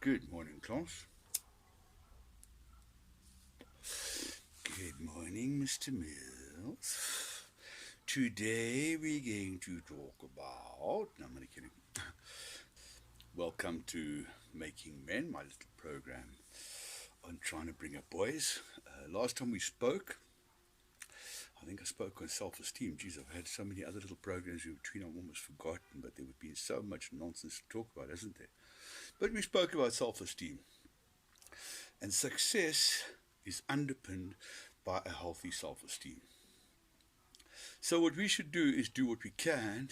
Good morning, class. Good morning, Mr. Mills. Today we're going to talk about. No, I'm only kidding. Welcome to Making Men, my little program on trying to bring up boys. Last time we spoke, I think I spoke on self-esteem. Geez, I've had so many other little programs in between I've almost forgotten, but there would be so much nonsense to talk about, isn't there? But we spoke about self-esteem. And success is underpinned by a healthy self-esteem. So what we should do is do what we can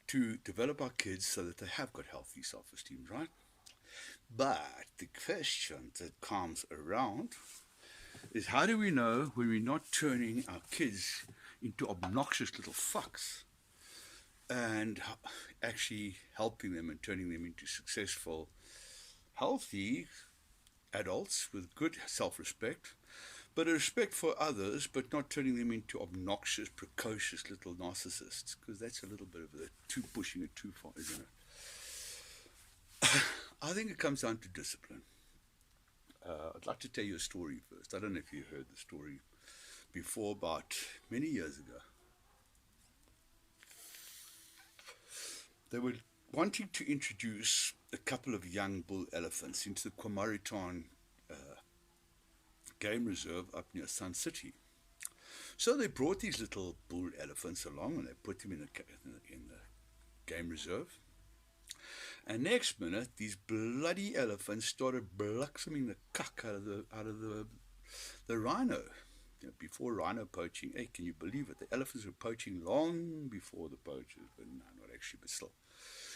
to develop our kids so that they have got healthy self-esteem, right? But the question that comes around is, how do we know when we're not turning our kids into obnoxious little fucks and actually helping them and turning them into successful, healthy adults with good self-respect, but a respect for others, but not turning them into obnoxious, precocious little narcissists, because that's a little bit of pushing it too far, isn't it? I think it comes down to discipline. I'd like to tell you a story first. I don't know if you heard the story before, about many years ago. They were wanting to introduce a couple of young bull elephants into the Kwamaritan game reserve up near Sun City. So they brought these little bull elephants along and they put them in the game reserve. And next minute, these bloody elephants started blossoming the cuck out of the rhino. You know, before rhino poaching, hey, can you believe it? The elephants were poaching long before the poachers, but no, not actually, but still.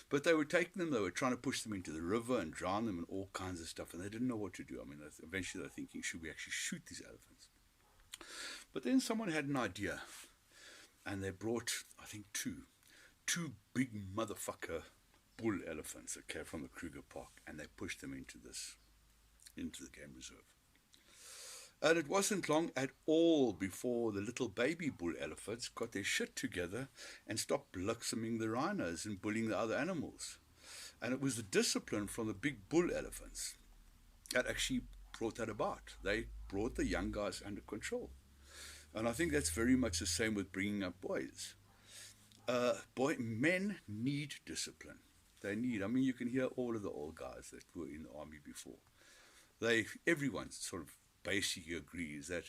But they were taking them, they were trying to push them into the river and drown them and all kinds of stuff, and they didn't know what to do. I mean, eventually they're thinking, should we actually shoot these elephants? But then someone had an idea, and they brought, I think, two big motherfucker bull elephants that came from the Kruger Park, and they pushed them into the game reserve. And it wasn't long at all before the little baby bull elephants got their shit together and stopped blossoming the rhinos and bullying the other animals. And it was the discipline from the big bull elephants that actually brought that about. They brought the young guys under control. And I think that's very much the same with bringing up boys. Men need discipline. They need, I mean, you can hear all of the old guys that were in the army before. Everyone sort of basically agrees that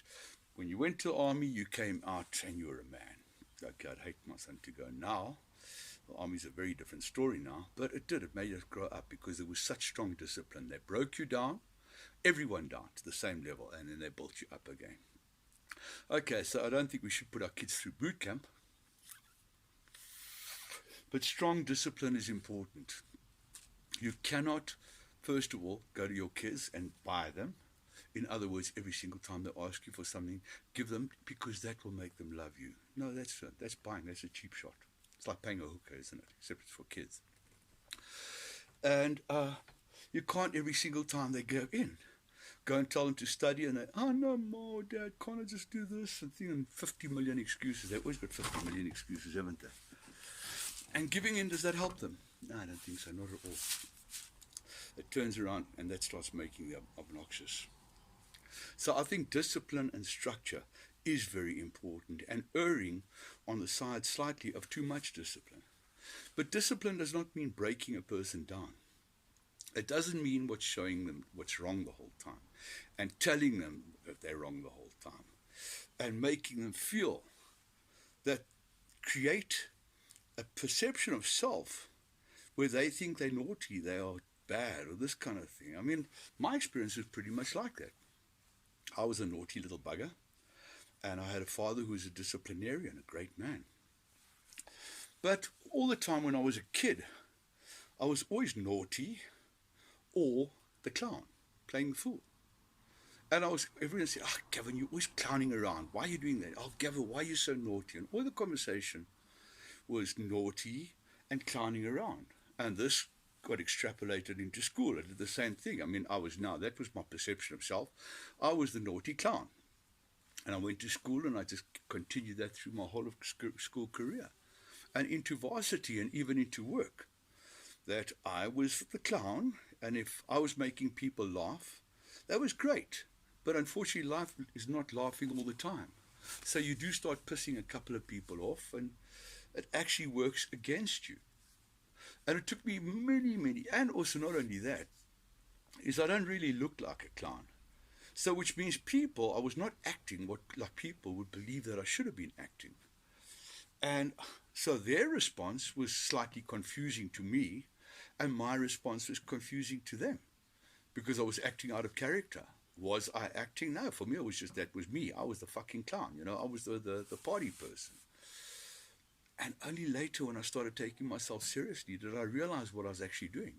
when you went to the army, you came out and you were a man. Okay, I'd hate my son to go now. The army's a very different story now, but it did. It made us grow up because there was such strong discipline. They broke you down, everyone down to the same level, and then they built you up again. Okay, so I don't think we should put our kids through boot camp, but strong discipline is important. You cannot, first of all, go to your kids and buy them. In other words, every single time they ask you for something, give them, because that will make them love you. No, that's buying. That's a cheap shot. It's like paying a hooker, isn't it? Except it's for kids. And you can't every single time they go and tell them to study, and they, oh no, Mom, Dad, can't I just do this? And 50 million excuses. They've always got 50 million excuses, haven't they? And giving in, does that help them? No, I don't think so, not at all. It turns around and that starts making them obnoxious. So I think discipline and structure is very important, and erring on the side slightly of too much discipline. But discipline does not mean breaking a person down. It doesn't mean showing them what's wrong the whole time and telling them that they're wrong the whole time and making them feel that, create a perception of self where they think they're naughty, they are bad, or this kind of thing. I mean, my experience was pretty much like that. I was a naughty little bugger, and I had a father who was a disciplinarian, a great man. But all the time when I was a kid, I was always naughty or the clown, playing the fool. And everyone said, oh, Gavin, you're always clowning around. Why are you doing that? Oh, Gavin, why are you so naughty? And all the conversation was naughty and clowning around. And this got extrapolated into school. I did the same thing. I mean, that was my perception of self. I was the naughty clown. And I went to school and I just continued that through my whole of school career. And into varsity and even into work. That I was the clown And if I was making people laugh, that was great. But unfortunately, life is not laughing all the time. So you do start pissing a couple of people off, and it actually works against you. And it took me many, and also not only that, is I don't really look like a clown. So which means I was not acting what like people would believe that I should have been acting. And so their response was slightly confusing to me, and my response was confusing to them because I was acting out of character. Was I acting? No, for me it was just that was me. I was the fucking clown, I was the party person. And only later when I started taking myself seriously did I realize what I was actually doing.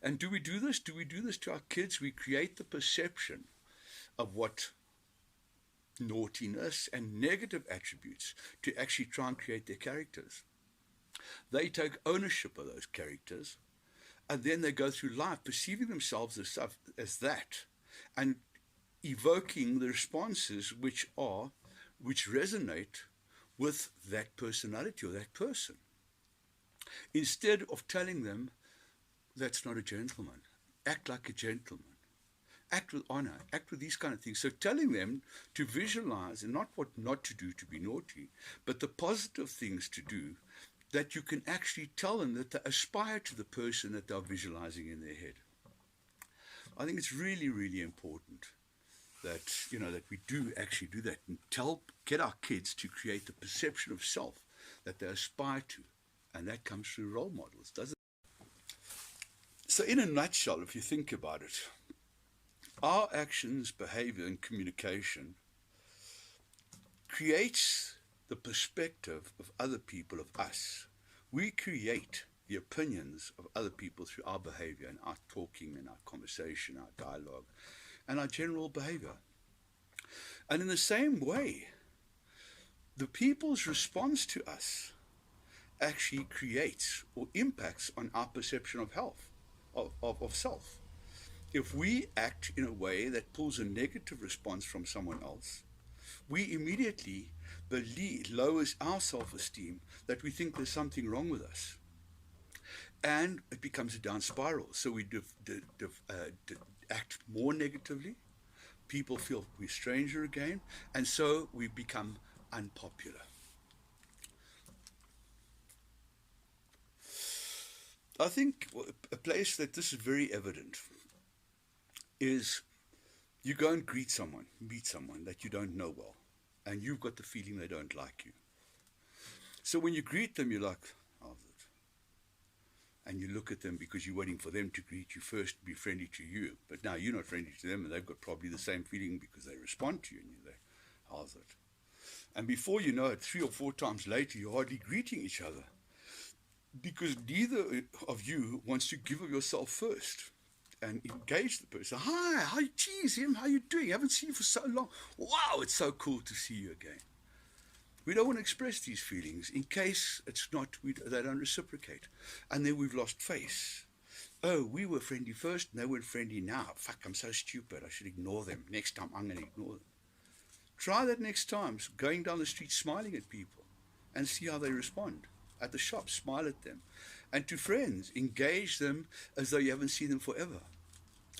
And do we do this? Do we do this to our kids? We create the perception of what naughtiness and negative attributes to actually try and create their characters. They take ownership of those characters, and then they go through life perceiving themselves as that, and evoking the responses which resonate with that personality or that person, instead of telling them, that's not a gentleman. Act like a gentleman. Act with honor. Act with these kind of things. So telling them to visualize, and not what not to do to be naughty, but the positive things to do, that you can actually tell them that they aspire to the person that they're visualizing in their head. I think it's really, really important that, that we do actually do that and get our kids to create the perception of self that they aspire to. And that comes through role models, doesn't it? So in a nutshell, if you think about it, our actions, behavior, and communication creates the perspective of other people of us. We create the opinions of other people through our behavior and our talking and our conversation, our dialogue, and our general behavior. And in the same way, the people's response to us actually creates or impacts on our perception of health. Of self. If we act in a way that pulls a negative response from someone else, we immediately lowers our self-esteem, that we think there's something wrong with us. And it becomes a down spiral. So we act more negatively, people feel we're stranger again, and so we become unpopular. I think a place that this is very evident is you go and meet someone that you don't know well, and you've got the feeling they don't like you. So when you greet them, you're like, how's it? And you look at them because you're waiting for them to greet you first, be friendly to you. But now you're not friendly to them, and they've got probably the same feeling because they respond to you, and you're like, how's it? And before you know it, 3 or 4 times later, you're hardly greeting each other, because neither of you wants to give of yourself first and engage the person. Hi, geez, Em, how you doing? I haven't seen you for so long. Wow, it's so cool to see you again. We don't want to express these feelings in case they don't reciprocate. And then we've lost face. Oh, we were friendly first, and they weren't friendly now. Fuck, I'm so stupid. I should ignore them. Next time, I'm going to ignore them. Try that next time, going down the street smiling at people and see how they respond. At the shop, smile at them. And to friends, engage them as though you haven't seen them forever.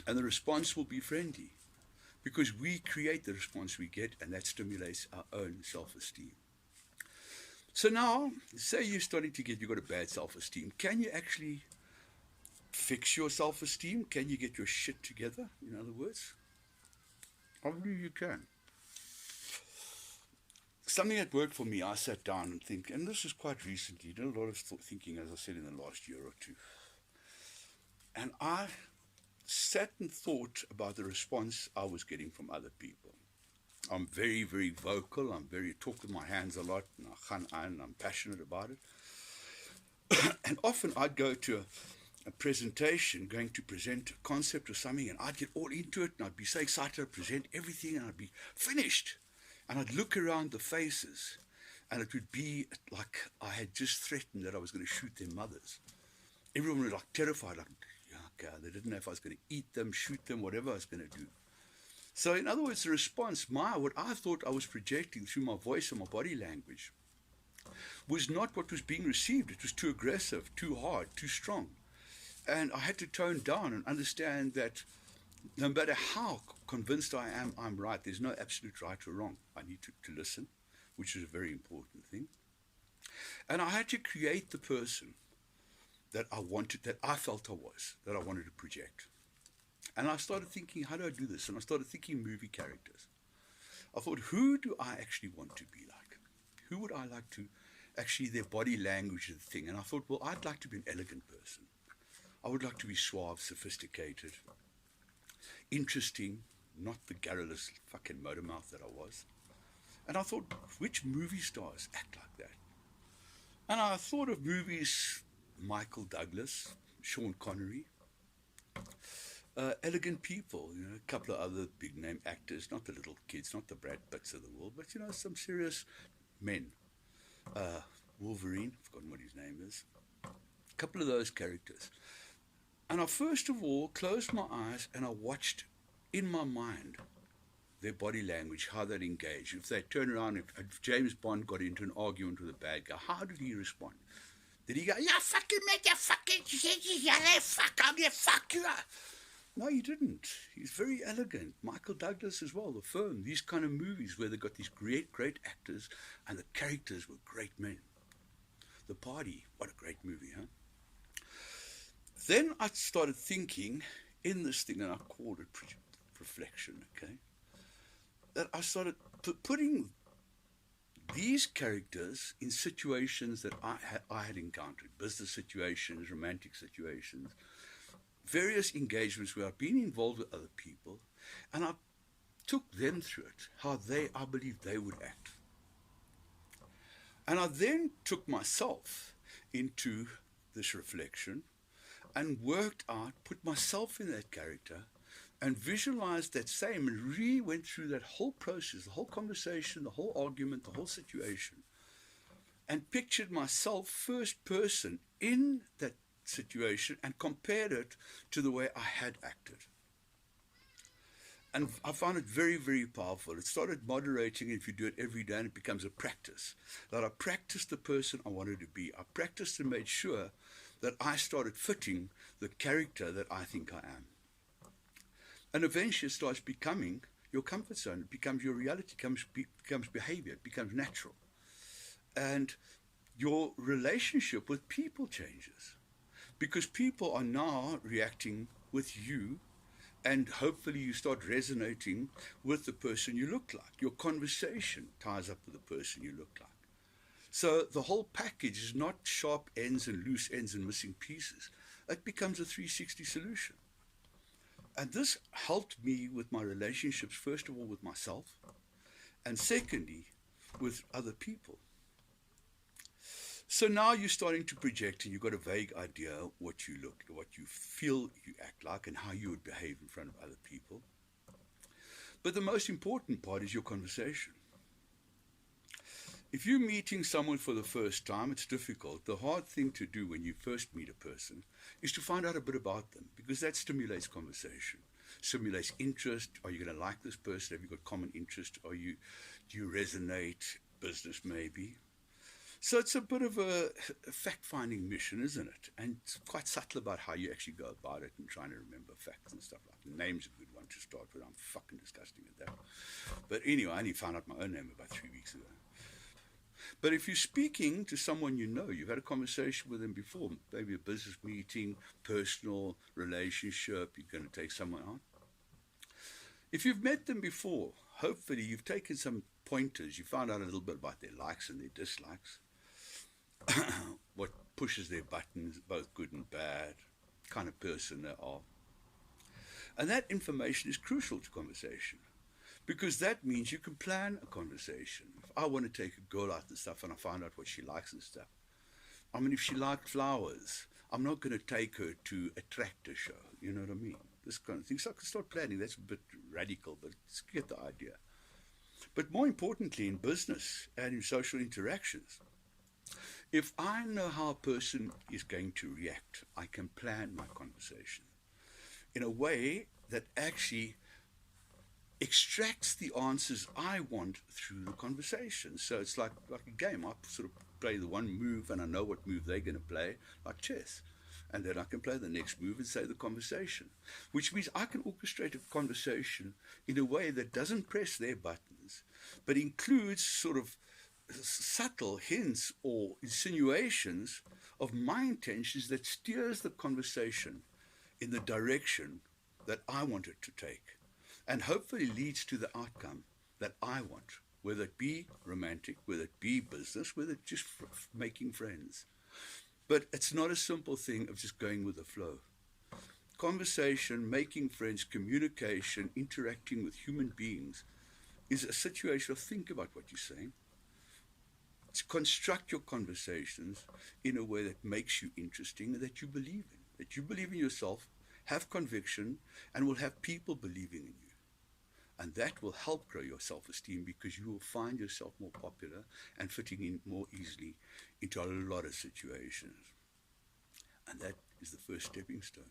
And the response will be friendly, because we create the response we get, and that stimulates our own self-esteem. So now, say you're starting to you've got a bad self-esteem. Can you actually fix your self-esteem? Can you get your shit together, in other words? I believe you can. Something that worked for me, I sat down and think, and this is quite recently, did a lot of thinking, as I said, in the last year or two. And I sat and thought about the response I was getting from other people. I'm very, very vocal. I talk with my hands a lot, and I'm passionate about it. And often I'd go to a presentation, going to present a concept or something, and I'd get all into it, and I'd be so excited to present everything, and I'd be finished. And I'd look around the faces, and it would be like I had just threatened that I was going to shoot their mothers. Everyone was like terrified, like, yeah, God, they didn't know if I was going to eat them, shoot them, whatever I was going to do. So in other words, the response, what I thought I was projecting through my voice and my body language, was not what was being received. It was too aggressive, too hard, too strong. And I had to tone down and understand that no matter how convinced I am I'm right, there's no absolute right or wrong. I need to listen, which is a very important thing. And I had to create the person that I wanted, that I felt I was, that I wanted to project. And I started thinking, how do I do this? And I started thinking movie characters. I thought, who do I actually want to be like? Who would I like to, actually, their body language is the thing. And I thought, well, I'd like to be an elegant person. I would like to be suave, sophisticated, interesting, not the garrulous fucking motor mouth that I was. And I thought, which movie stars act like that? And I thought of movies, Michael Douglas, Sean Connery, elegant people, a couple of other big name actors, not the little kids, not the Brad Pitts of the world, but some serious men. Wolverine, I've forgotten what his name is. A couple of those characters. And I first of all closed my eyes and I watched in my mind their body language, how they'd engage. If they turn around, if James Bond got into an argument with a bad guy, how did he respond? Did he go, yeah, fucking mate, you fucking shit, yeah, fuck, I'm gonna fuck you up? No, he didn't. He's very elegant. Michael Douglas as well, The Firm, these kind of movies where they've got these great, great actors and the characters were great men. The Party, what a great movie, huh? Then I started thinking in this thing, and I called it reflection, okay? That I started putting these characters in situations that I had encountered, business situations, romantic situations, various engagements where I've been involved with other people, and I took them through it, how I believe they would act. And I then took myself into this reflection and worked out, put myself in that character, and visualized that same, and really went through that whole process, the whole conversation, the whole argument, the whole situation, and pictured myself first person in that situation and compared it to the way I had acted. And I found it very, very powerful. It started moderating. If you do it every day, and it becomes a practice. That I practiced the person I wanted to be. I practiced and made sure that I started fitting the character that I think I am. And eventually it starts becoming your comfort zone. It becomes your reality, becomes behavior, it becomes natural. And your relationship with people changes. Because people are now reacting with you, and hopefully you start resonating with the person you look like. Your conversation ties up with the person you look like. So the whole package is not sharp ends and loose ends and missing pieces. It becomes a 360 solution. And this helped me with my relationships, first of all with myself, and secondly with other people. So now you're starting to project, and you've got a vague idea what you feel you act like, and how you would behave in front of other people. But the most important part is your conversation. If you're meeting someone for the first time, it's difficult. The hard thing to do when you first meet a person is to find out a bit about them, because that stimulates conversation, stimulates interest. Are you going to like this person? Have you got common interest? Do you resonate? Business maybe. So it's a bit of a fact-finding mission, isn't it? And it's quite subtle about how you actually go about it and trying to remember facts and stuff like that. The name's a good one to start with. I'm fucking disgusting at that. But anyway, I only found out my own name about 3 weeks ago. But if you're speaking to someone you know, you've had a conversation with them before, maybe a business meeting, personal relationship, you're going to take someone out. If you've met them before, hopefully you've taken some pointers. You found out a little bit about their likes and their dislikes, what pushes their buttons, both good and bad, kind of person they are. And that information is crucial to conversation, because that means you can plan a conversation. If I want to take a girl out and stuff and I find out what she likes and stuff, I mean, if she likes flowers, I'm not going to take her to a tractor show, you know what I mean? This kind of thing. So I can start planning. That's a bit radical, but let's get the idea. But more importantly, in business and in social interactions, if I know how a person is going to react, I can plan my conversation in a way that actually extracts the answers I want through the conversation. So it's like a game. I sort of play the one move and I know what move they're going to play, like chess. And then I can play the next move and say the conversation, which means I can orchestrate a conversation in a way that doesn't press their buttons, but includes sort of subtle hints or insinuations of my intentions that steers the conversation in the direction that I want it to take, and hopefully leads to the outcome that I want, whether it be romantic, whether it be business, whether it's just making friends. But it's not a simple thing of just going with the flow. Conversation, making friends, communication, interacting with human beings is a situation of think about what you're saying. To construct your conversations in a way that makes you interesting and that you believe in yourself, have conviction, and will have people believing in you. And that will help grow your self-esteem because you will find yourself more popular and fitting in more easily into a lot of situations. And that is the first stepping stone.